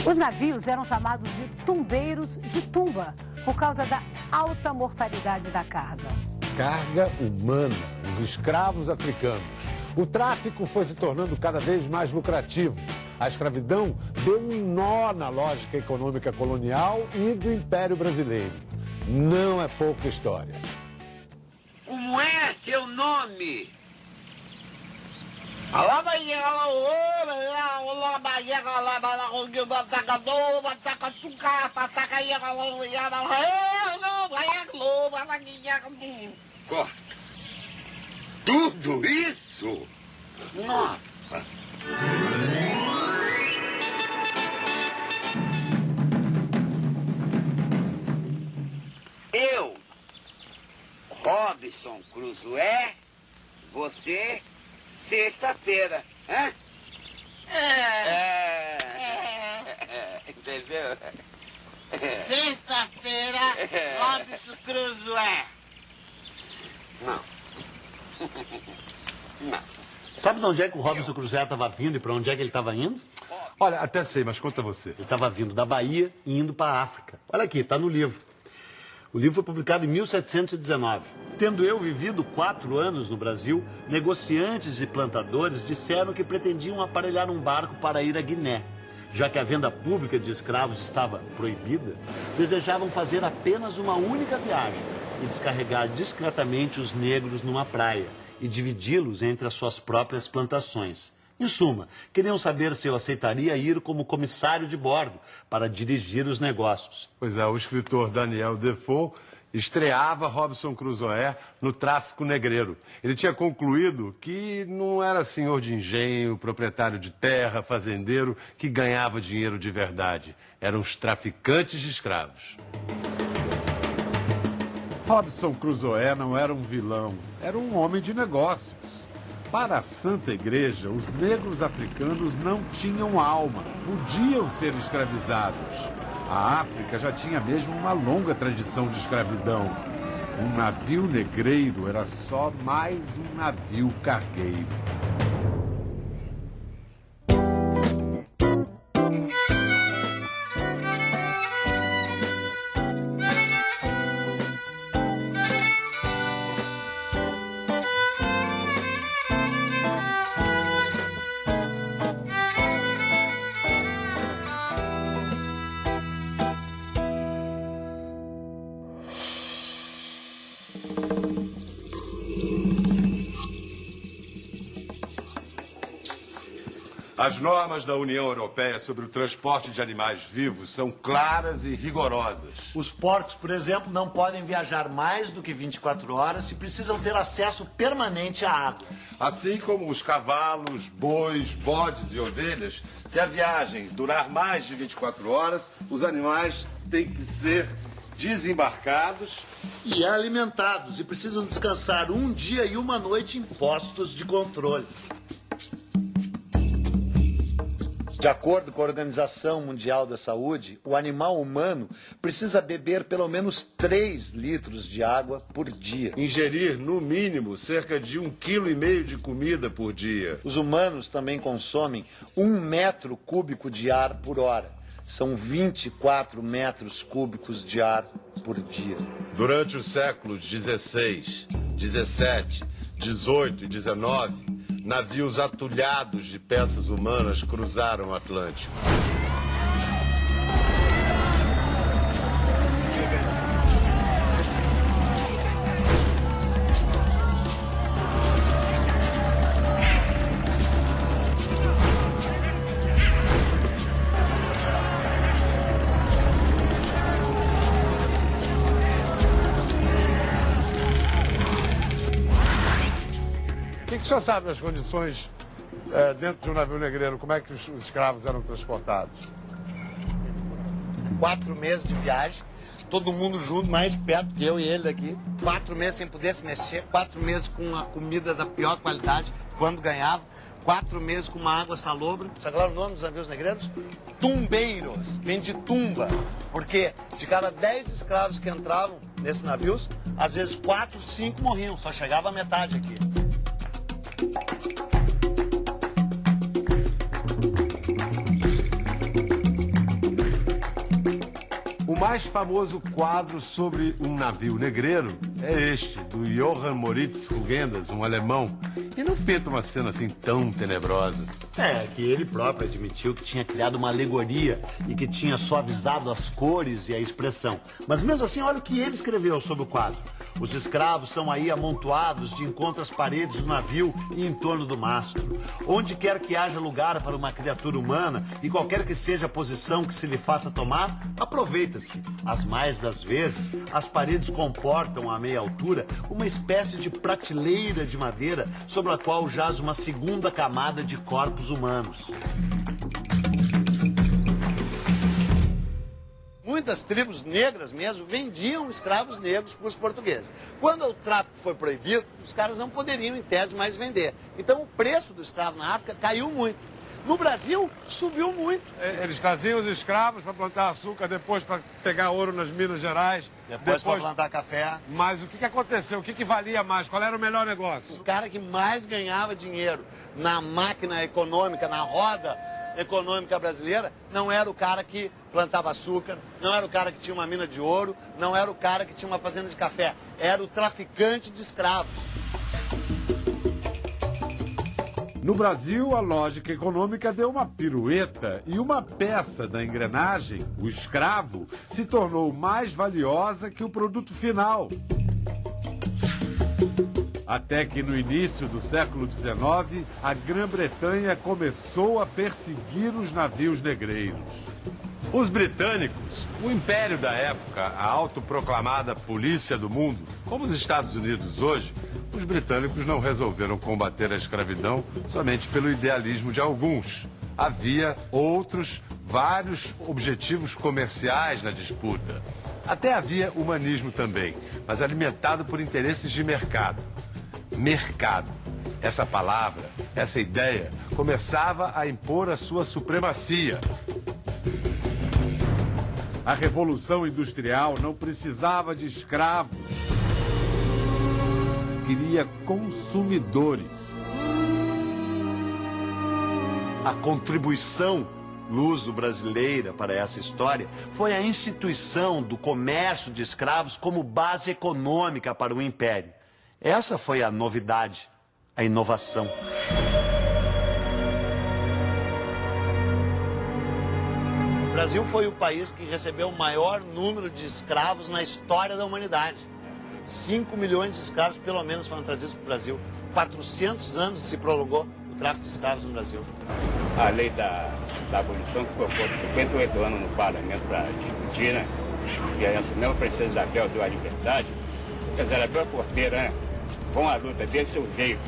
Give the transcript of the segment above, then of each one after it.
Os navios eram chamados de tumbeiros de tumba, por causa da alta mortalidade da carga. Carga humana, os escravos africanos. O tráfico foi se tornando cada vez mais lucrativo. A escravidão deu um nó na lógica econômica colonial e do Império Brasileiro. Não é pouca história. Como é seu nome? Corta. Tudo isso? Nossa! Eu, Robinson Crusoe, você, sexta-feira, hã? Entendeu? Sexta-feira, Robinson Crusoe. Não. Não. Sabe de onde é que o Robinson Crusoe estava vindo e para onde é que ele estava indo? Olha, até sei, mas conta você. Ele estava vindo da Bahia e indo para a África. Olha aqui, está no livro. O livro foi publicado em 1719. Tendo eu vivido 4 anos no Brasil, negociantes e plantadores disseram que pretendiam aparelhar um barco para ir à Guiné. Já que a venda pública de escravos estava proibida, desejavam fazer apenas uma única viagem e descarregar discretamente os negros numa praia e dividi-los entre as suas próprias plantações. Em suma, queriam saber se eu aceitaria ir como comissário de bordo para dirigir os negócios. Pois é, o escritor Daniel Defoe estreava Robinson Crusoe no tráfico negreiro. Ele tinha concluído que não era senhor de engenho, proprietário de terra, fazendeiro, que ganhava dinheiro de verdade. Eram os traficantes de escravos. Robinson Crusoe não era um vilão, era um homem de negócios. Para a Santa Igreja, os negros africanos não tinham alma, podiam ser escravizados. A África já tinha mesmo uma longa tradição de escravidão. Um navio negreiro era só mais um navio cargueiro. As normas da União Europeia sobre o transporte de animais vivos são claras e rigorosas. Os porcos, por exemplo, não podem viajar mais do que 24 horas e precisam ter acesso permanente à água. Assim como os cavalos, bois, bodes e ovelhas, se a viagem durar mais de 24 horas, os animais têm que ser desembarcados e alimentados e precisam descansar um dia e uma noite em postos de controle. De acordo com a Organização Mundial da Saúde, o animal humano precisa beber pelo menos 3 litros de água por dia. Ingerir, no mínimo, cerca de 1,5 kg de comida por dia. Os humanos também consomem 1 metro cúbico de ar por hora. São 24 metros cúbicos de ar por dia. Durante os séculos 16, 17, 18 e 19, navios atulhados de peças humanas cruzaram o Atlântico. O senhor sabe as condições dentro de um navio negreiro? Como é que os escravos eram transportados? 4 meses de viagem, todo mundo junto, mais perto que eu e ele daqui. 4 meses sem poder se mexer, 4 meses com a comida da pior qualidade, quando ganhava. 4 meses com uma água salobra. Sabe qual é o nome dos navios negreiros? Tumbeiros. Vem de tumba. Porque de cada 10 escravos que entravam nesses navios, às vezes 4, 5 morriam. Só chegava a metade aqui. mais famoso quadro sobre um navio negreiro é este, do Johann Moritz Rugendas, um alemão. E não pinta uma cena assim tão tenebrosa. É, que ele próprio admitiu que tinha criado uma alegoria e que tinha suavizado as cores e a expressão. Mas mesmo assim, olha o que ele escreveu sobre o quadro. Os escravos são aí amontoados de encontro às paredes do navio e em torno do mastro. Onde quer que haja lugar para uma criatura humana e qualquer que seja a posição que se lhe faça tomar, aproveita-se. As mais das vezes, as paredes comportam, a meia altura, uma espécie de prateleira de madeira sobre a qual jaz uma segunda camada de corpos humanos. Muitas tribos negras mesmo vendiam escravos negros para os portugueses. Quando o tráfico foi proibido, os caras não poderiam, em tese, mais vender. Então o preço do escravo na África caiu muito. No Brasil, subiu muito. Eles traziam os escravos para plantar açúcar, depois para pegar ouro nas Minas Gerais. Depois para plantar café. Mas o que aconteceu? O que valia mais? Qual era o melhor negócio? O cara que mais ganhava dinheiro na máquina econômica, na roda econômica brasileira, não era o cara que plantava açúcar, não era o cara que tinha uma mina de ouro, não era o cara que tinha uma fazenda de café, era o traficante de escravos. No Brasil, a lógica econômica deu uma pirueta e uma peça da engrenagem, o escravo, se tornou mais valiosa que o produto final. Até que no início do século XIX, a Grã-Bretanha começou a perseguir os navios negreiros. Os britânicos, o império da época, a autoproclamada polícia do mundo, como os Estados Unidos hoje, os britânicos não resolveram combater a escravidão somente pelo idealismo de alguns. Havia vários objetivos comerciais na disputa. Até havia humanismo também, mas alimentado por interesses de mercado. Mercado. Essa palavra, essa ideia, começava a impor a sua supremacia. A Revolução Industrial não precisava de escravos. Queria consumidores. A contribuição luso-brasileira para essa história foi a instituição do comércio de escravos como base econômica para o império. Essa foi a novidade, a inovação. O Brasil foi o país que recebeu o maior número de escravos na história da humanidade. 5 milhões de escravos, pelo menos, foram trazidos para o Brasil. 400 anos se prolongou o tráfico de escravos no Brasil. A lei da abolição que ficou por 58 anos no parlamento para discutir, né? E a mesma princesa Isabel deu a liberdade. Quer dizer, ela abriu a porteira, né? Com a luta dele, seu jeito.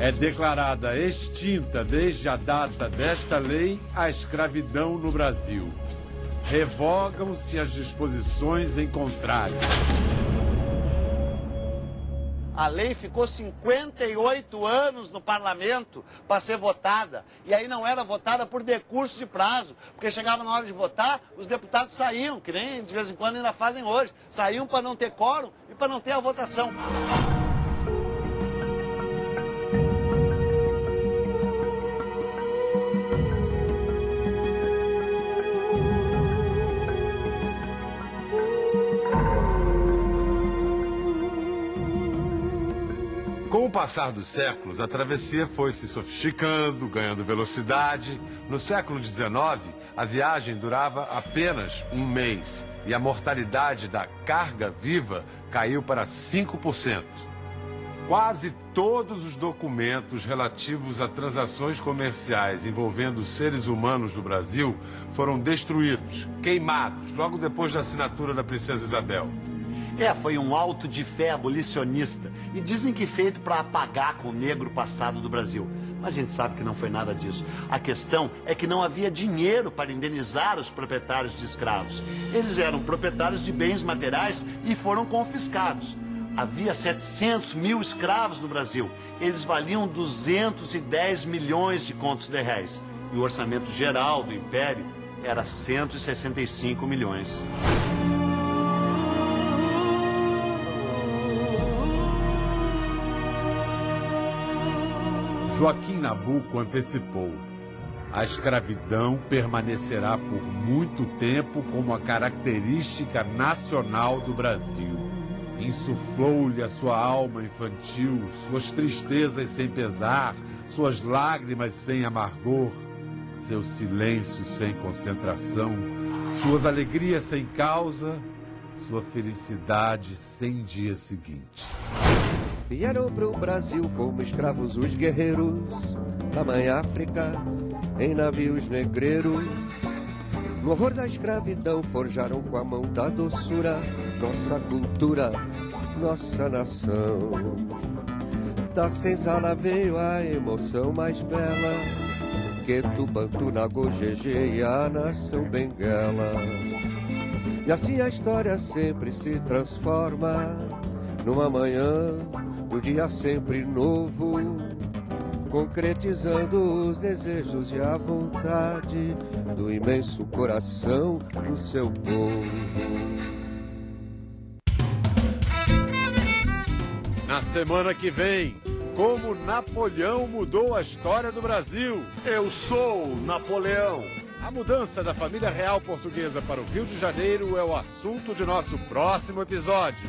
É declarada extinta desde a data desta lei a escravidão no Brasil. Revogam-se as disposições em contrário. A lei ficou 58 anos no parlamento para ser votada. E aí não era votada por decurso de prazo. Porque chegava na hora de votar, os deputados saíam, que nem de vez em quando ainda fazem hoje. Saíam para não ter quórum e para não ter a votação. Com o passar dos séculos, a travessia foi se sofisticando, ganhando velocidade. No século XIX, a viagem durava apenas um mês e a mortalidade da carga viva caiu para 5%. Quase todos os documentos relativos a transações comerciais envolvendo seres humanos no Brasil foram destruídos, queimados, logo depois da assinatura da Princesa Isabel. Foi um auto de fé abolicionista e dizem que feito para apagar com o negro passado do Brasil. Mas a gente sabe que não foi nada disso. A questão é que não havia dinheiro para indenizar os proprietários de escravos. Eles eram proprietários de bens materiais e foram confiscados. Havia 700 mil escravos no Brasil. Eles valiam 210 milhões de contos de réis. E o orçamento geral do Império era 165 milhões. Joaquim Nabuco antecipou. A escravidão permanecerá por muito tempo como a característica nacional do Brasil. Insuflou-lhe a sua alma infantil, suas tristezas sem pesar, suas lágrimas sem amargor, seu silêncio sem concentração, suas alegrias sem causa, sua felicidade sem dia seguinte. Vieram pro Brasil como escravos os guerreiros da mãe África, em navios negreiros. No horror da escravidão forjaram com a mão da doçura nossa cultura, nossa nação. Da senzala veio a emoção mais bela, que Tubantu, Nagô, Gegê e a nação Benguela. E assim a história sempre se transforma numa manhã do dia sempre novo, concretizando os desejos e a vontade do imenso coração do seu povo. Na semana que vem, como Napoleão mudou a história do Brasil. Eu sou Napoleão. A mudança da família real portuguesa para o Rio de Janeiro é o assunto de nosso próximo episódio.